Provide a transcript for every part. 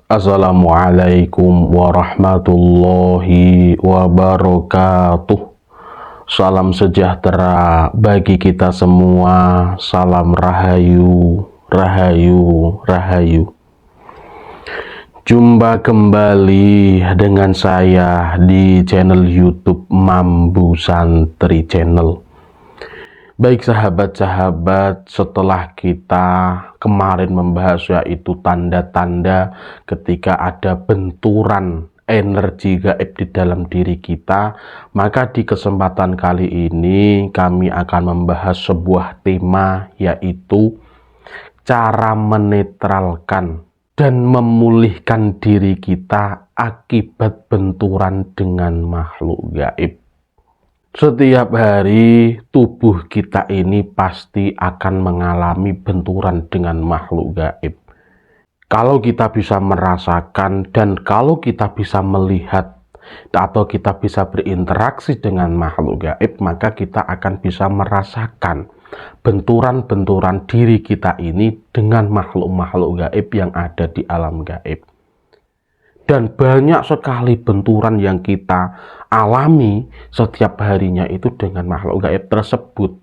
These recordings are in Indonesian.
Assalamualaikum warahmatullahi wabarakatuh. Salam sejahtera bagi kita semua. Salam rahayu, rahayu, rahayu. Jumpa kembali dengan saya di channel YouTube Mambu Santri Channel. Baik sahabat-sahabat, setelah kita kemarin membahas yaitu tanda-tanda ketika ada benturan energi gaib di dalam diri kita, maka di kesempatan kali ini kami akan membahas sebuah tema, yaitu cara menetralkan dan memulihkan diri kita akibat benturan dengan makhluk gaib. Setiap hari tubuh kita ini pasti akan mengalami benturan dengan makhluk gaib. Kalau kita bisa merasakan dan kalau kita bisa melihat atau kita bisa berinteraksi dengan makhluk gaib, maka kita akan bisa merasakan benturan-benturan diri kita ini dengan makhluk-makhluk gaib yang ada di alam gaib. Dan banyak sekali benturan yang kita alami setiap harinya itu dengan makhluk gaib tersebut.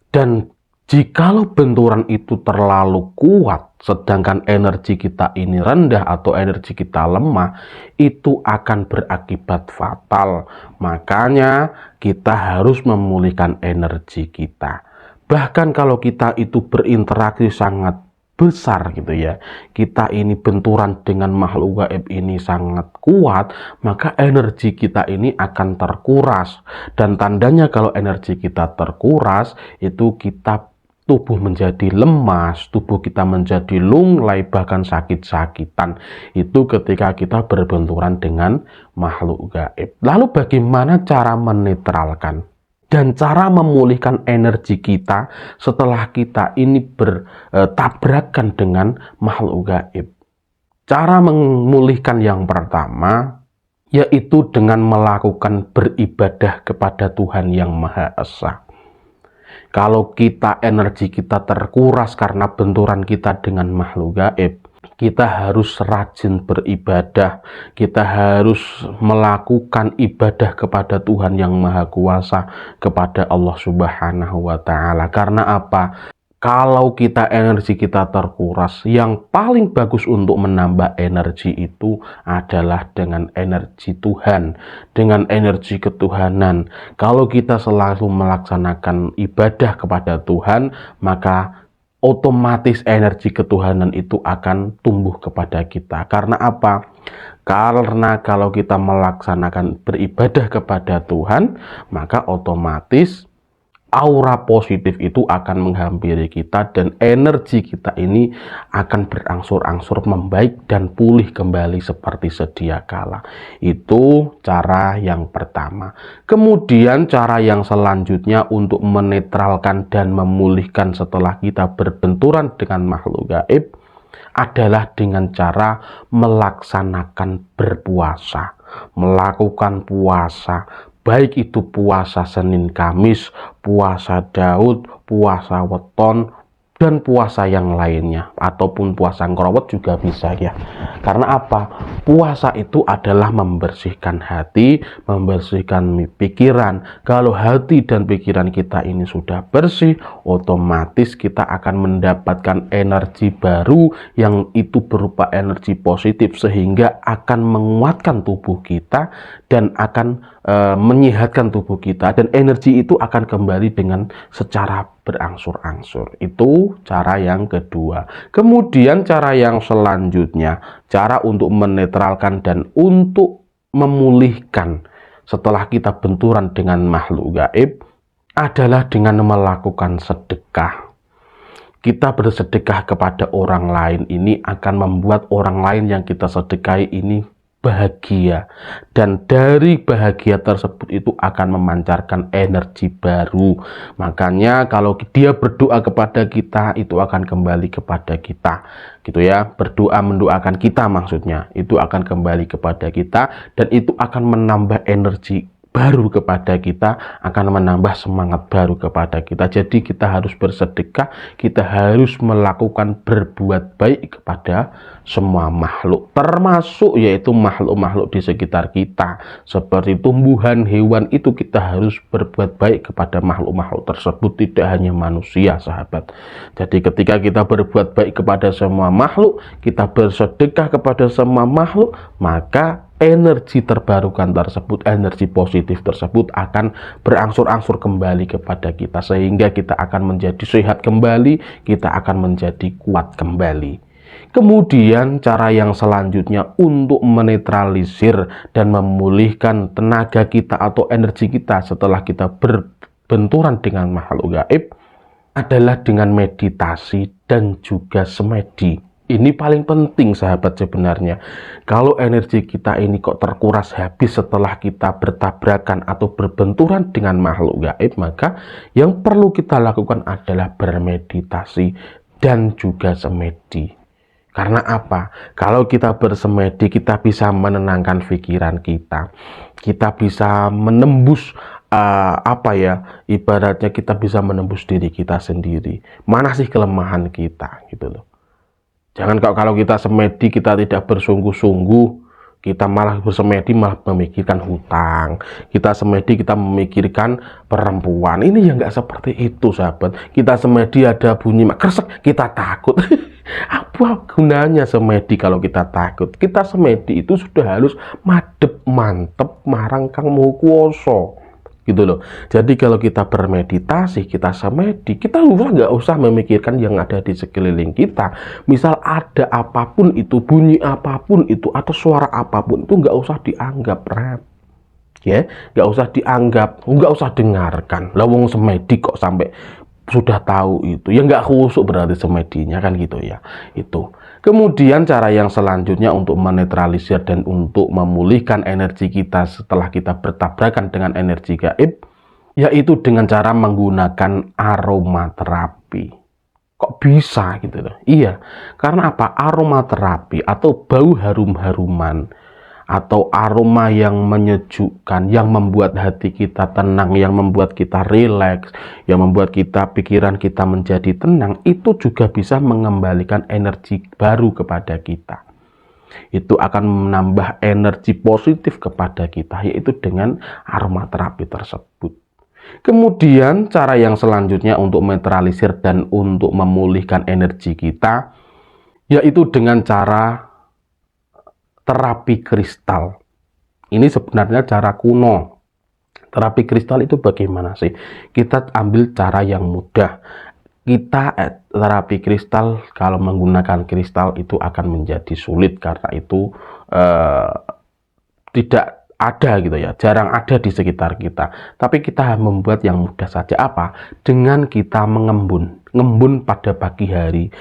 Dan jikalau benturan itu terlalu kuat, sedangkan energi kita ini rendah atau energi kita lemah, itu akan berakibat fatal. Makanya kita harus memulihkan energi kita. Bahkan kalau kita itu berinteraksi sangat besar gitu ya, kita ini benturan dengan makhluk gaib ini sangat kuat, maka energi kita ini akan terkuras. Dan tandanya kalau energi kita terkuras, itu kita tubuh menjadi lemas, tubuh kita menjadi lunglai, bahkan sakit-sakitan. Itu ketika kita berbenturan dengan makhluk gaib. Lalu bagaimana cara menetralkan dan cara memulihkan energi kita setelah kita ini bertabrakan dengan makhluk gaib? Cara memulihkan yang pertama yaitu dengan melakukan beribadah kepada Tuhan Yang Maha Esa. Kalau energi kita terkuras karena benturan kita dengan makhluk gaib, kita harus rajin beribadah. Kita harus melakukan ibadah kepada Tuhan Yang Maha Kuasa, kepada Allah Subhanahu wa Ta'ala. Karena apa? Kalau energi kita terkuras, yang paling bagus untuk menambah energi itu adalah dengan energi Tuhan, dengan energi ketuhanan. Kalau kita selalu melaksanakan ibadah kepada Tuhan, maka otomatis energi ketuhanan itu akan tumbuh kepada kita. Karena apa? Karena kalau kita melaksanakan beribadah kepada Tuhan, maka otomatis aura positif itu akan menghampiri kita dan energi kita ini akan berangsur-angsur membaik dan pulih kembali seperti sedia kala. Itu cara yang pertama. Kemudian cara yang selanjutnya untuk menetralkan dan memulihkan setelah kita berbenturan dengan makhluk gaib adalah dengan cara melaksanakan berpuasa, melakukan puasa. Baik itu puasa Senin Kamis, puasa Daud, puasa Weton, dan puasa yang lainnya. Ataupun puasa Ngrawet juga bisa ya. Karena apa? Puasa itu adalah membersihkan hati, membersihkan pikiran. Kalau hati dan pikiran kita ini sudah bersih, otomatis kita akan mendapatkan energi baru yang itu berupa energi positif, sehingga akan menguatkan tubuh kita dan akan menyehatkan tubuh kita, dan energi itu akan kembali dengan secara berangsur-angsur. Itu cara yang kedua. Kemudian cara yang selanjutnya, cara untuk menetralkan dan untuk memulihkan setelah kita benturan dengan makhluk gaib adalah dengan melakukan sedekah. Kita bersedekah kepada orang lain ini akan membuat orang lain yang kita sedekahi ini bahagia, dan dari bahagia tersebut itu akan memancarkan energi baru. Makanya kalau dia berdoa kepada kita, itu akan kembali kepada kita, gitu ya. Berdoa mendoakan kita maksudnya, itu akan kembali kepada kita, dan itu akan menambah energi baru kepada kita, akan menambah semangat baru kepada kita. Jadi kita harus bersedekah, kita harus melakukan berbuat baik kepada semua makhluk, termasuk yaitu makhluk-makhluk di sekitar kita, seperti tumbuhan, hewan. Itu kita harus berbuat baik kepada makhluk-makhluk tersebut, tidak hanya manusia, sahabat. Jadi ketika kita berbuat baik kepada semua makhluk, kita bersedekah kepada semua makhluk, maka energi terbarukan tersebut, energi positif tersebut akan berangsur-angsur kembali kepada kita, sehingga kita akan menjadi sehat kembali, kita akan menjadi kuat kembali. Kemudian cara yang selanjutnya untuk menetralisir dan memulihkan tenaga kita atau energi kita setelah kita berbenturan dengan makhluk gaib adalah dengan meditasi dan juga semedi. Ini paling penting, sahabat, sebenarnya. Kalau energi kita ini kok terkuras habis setelah kita bertabrakan atau berbenturan dengan makhluk gaib, maka yang perlu kita lakukan adalah bermeditasi dan juga semedi. Karena apa? Kalau kita bersemedi, kita bisa menenangkan pikiran kita. Kita bisa menembus ibaratnya kita bisa menembus diri kita sendiri. Mana sih kelemahan kita, gitu loh. Jangan kalau kita semedi, kita tidak bersungguh-sungguh, kita malah bersemedi malah memikirkan hutang. Kita semedi, kita memikirkan perempuan. Ini ya nggak seperti itu, sahabat. Kita semedi ada bunyi kresek, kita takut. Apa gunanya semedi kalau kita takut? Kita semedi itu sudah harus madep mantep marang Kang Maha Kuwasa, gitu loh. Jadi kalau kita bermeditasi, kita semedi, kita nggak usah memikirkan yang ada di sekeliling kita. Misal ada apapun itu, bunyi apapun itu, atau suara apapun itu, nggak usah dianggap ya, nggak usah dianggap, nggak usah dengarkan. Lah wong semedi kok sampai sudah tahu itu, ya nggak khusuk berarti semedinya, kan gitu ya. Itu. Kemudian cara yang selanjutnya untuk menetralisir dan untuk memulihkan energi kita setelah kita bertabrakan dengan energi gaib, yaitu dengan cara menggunakan aromaterapi. Kok bisa gitu loh? Iya, karena apa? Aromaterapi atau bau harum-haruman atau aroma yang menyejukkan, yang membuat hati kita tenang, yang membuat kita rileks, yang membuat pikiran kita menjadi tenang, itu juga bisa mengembalikan energi baru kepada kita. Itu akan menambah energi positif kepada kita, yaitu dengan aromaterapi tersebut. Kemudian cara yang selanjutnya untuk menetralisir dan untuk memulihkan energi kita, yaitu dengan cara terapi kristal. Ini sebenarnya cara kuno. Terapi kristal itu bagaimana sih? Kita ambil cara yang mudah. Terapi kristal, kalau menggunakan kristal itu akan menjadi sulit karena itu tidak ada gitu ya, jarang ada di sekitar kita. Tapi kita membuat yang mudah saja. Apa? Dengan kita ngembun pada pagi hari.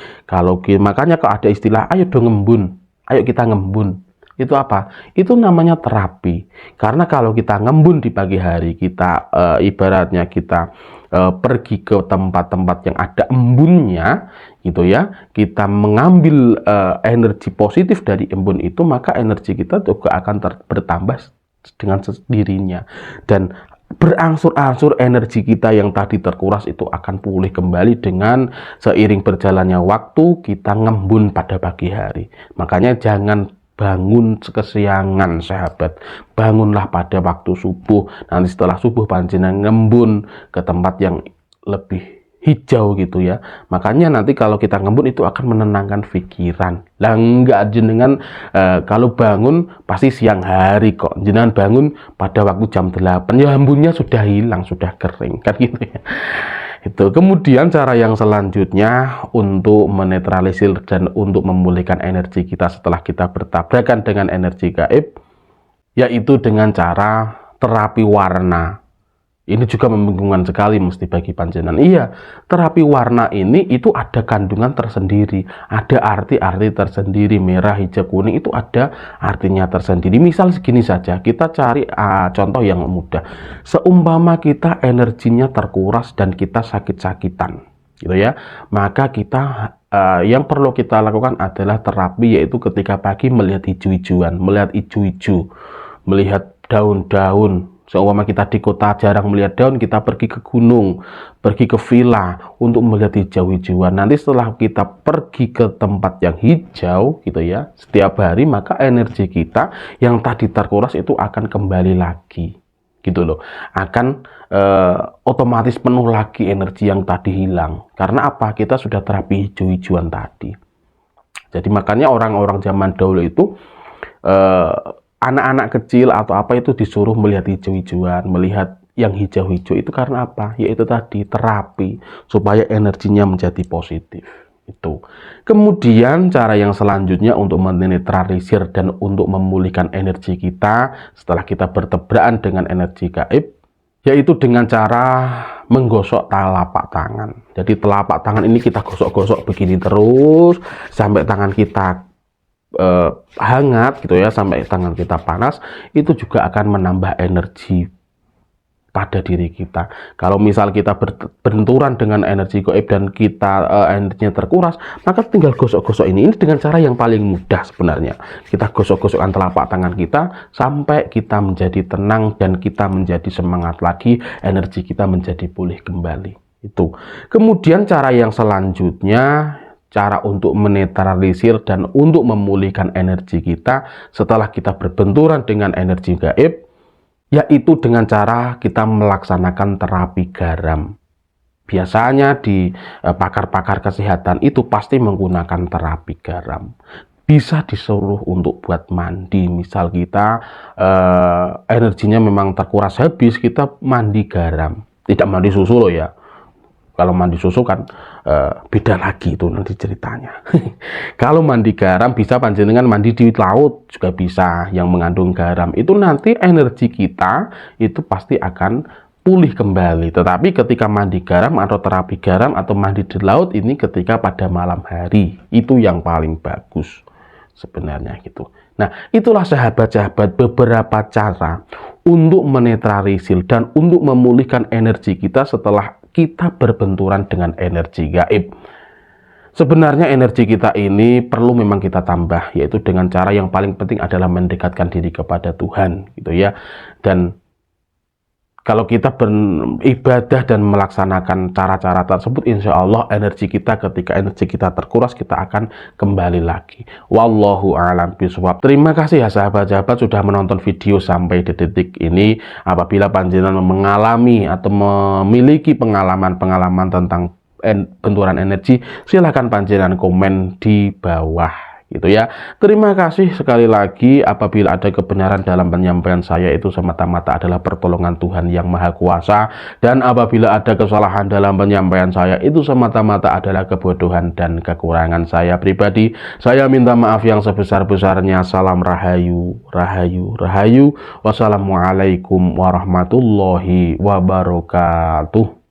Makanya kalau ada istilah ayo dong ngembun, ayo kita ngembun. Itu apa? Itu namanya terapi. Karena kalau kita ngembun di pagi hari, kita ibaratnya kita pergi ke tempat-tempat yang ada embunnya, gitu ya. Kita mengambil energi positif dari embun itu, maka energi kita juga akan bertambah dengan sendirinya. Dan berangsur-angsur energi kita yang tadi terkuras itu akan pulih kembali dengan seiring berjalannya waktu kita ngembun pada pagi hari. Makanya jangan bangun kesiangan, sahabat. Bangunlah pada waktu subuh. Nanti setelah subuh panjenengan ngembun ke tempat yang lebih hijau gitu ya. Makanya nanti kalau kita ngembun itu akan menenangkan pikiran. Lah enggak jenengan kalau bangun pasti siang hari kok. Jenengan bangun pada waktu jam 8, ya embunnya sudah hilang, sudah kering, kan gitu ya. Itu. Kemudian cara yang selanjutnya untuk menetralisir dan untuk memulihkan energi kita setelah kita bertabrakan dengan energi gaib, yaitu dengan cara terapi warna. Ini juga membingungkan sekali mesti bagi panjenengan. Iya, terapi warna ini itu ada kandungan tersendiri, ada arti-arti tersendiri. Merah, hijau, kuning itu ada artinya tersendiri. Misal segini saja, kita cari contoh yang mudah. Seumpama kita energinya terkuras dan kita sakit-sakitan, gitu ya. Maka kita yang perlu kita lakukan adalah terapi, yaitu ketika pagi melihat hijau-hijauan, melihat hijau-hijau, melihat daun-daun Seumpama kita di kota jarang melihat daun, kita pergi ke gunung, pergi ke villa untuk melihat hijau-hijauan. Nanti setelah kita pergi ke tempat yang hijau gitu ya, setiap hari, maka energi kita yang tadi terkuras itu akan kembali lagi gitu loh. Akan otomatis penuh lagi energi yang tadi hilang. Karena apa? Kita sudah terapi hijau-hijauan tadi. Jadi makanya orang-orang zaman dahulu itu anak-anak kecil atau apa itu disuruh melihat hijau-hijauan, melihat yang hijau-hijau itu karena apa? Yaitu tadi terapi supaya energinya menjadi positif. Itu. Kemudian cara yang selanjutnya untuk menetralisir dan untuk memulihkan energi kita setelah kita bertabrakan dengan energi gaib, yaitu dengan cara menggosok telapak tangan. Jadi telapak tangan ini kita gosok-gosok begini terus sampai tangan kita hangat gitu ya, sampai tangan kita panas. Itu juga akan menambah energi pada diri kita. Kalau misal kita berbenturan dengan energi gaib dan kita energinya terkuras, maka tinggal gosok-gosok ini dengan cara yang paling mudah sebenarnya. Kita gosok-gosokkan telapak tangan kita sampai kita menjadi tenang dan kita menjadi semangat lagi, energi kita menjadi pulih kembali. Itu. Kemudian cara yang selanjutnya, cara untuk menetralisir dan untuk memulihkan energi kita setelah kita berbenturan dengan energi gaib, yaitu dengan cara kita melaksanakan terapi garam. Biasanya di pakar-pakar kesehatan itu pasti menggunakan terapi garam. Bisa disuruh untuk buat mandi, misal kita energinya memang terkuras habis, kita mandi garam, tidak mandi susu loh ya. Kalau mandi susu kan beda lagi itu nanti ceritanya. Kalau mandi garam bisa panjenengan mandi di laut juga bisa yang mengandung garam. Itu nanti energi kita itu pasti akan pulih kembali. Tetapi ketika mandi garam atau terapi garam atau mandi di laut ini ketika pada malam hari, itu yang paling bagus sebenarnya gitu. Nah, itulah sahabat-sahabat beberapa cara untuk menetralisir dan untuk memulihkan energi kita setelah kita berbenturan dengan energi gaib. Sebenarnya energi kita ini perlu memang kita tambah, yaitu dengan cara yang paling penting adalah mendekatkan diri kepada Tuhan gitu ya. Dan kalau kita beribadah dan melaksanakan cara-cara tersebut, insya Allah energi kita ketika energi kita terkuras, kita akan kembali lagi. Wallahu a'lam bishawab. Terima kasih ya sahabat-sahabat sudah menonton video sampai detik ini. Apabila panjenengan mengalami atau memiliki pengalaman-pengalaman tentang benturan energi, silahkan panjenengan komen di bawah gitu ya. Terima kasih sekali lagi. Apabila ada kebenaran dalam penyampaian saya, itu semata-mata adalah pertolongan Tuhan yang Maha Kuasa, dan apabila ada kesalahan dalam penyampaian saya, itu semata-mata adalah kebodohan dan kekurangan saya pribadi. Saya minta maaf yang sebesar-besarnya. Salam rahayu, rahayu, rahayu. Wassalamualaikum warahmatullahi wabarakatuh.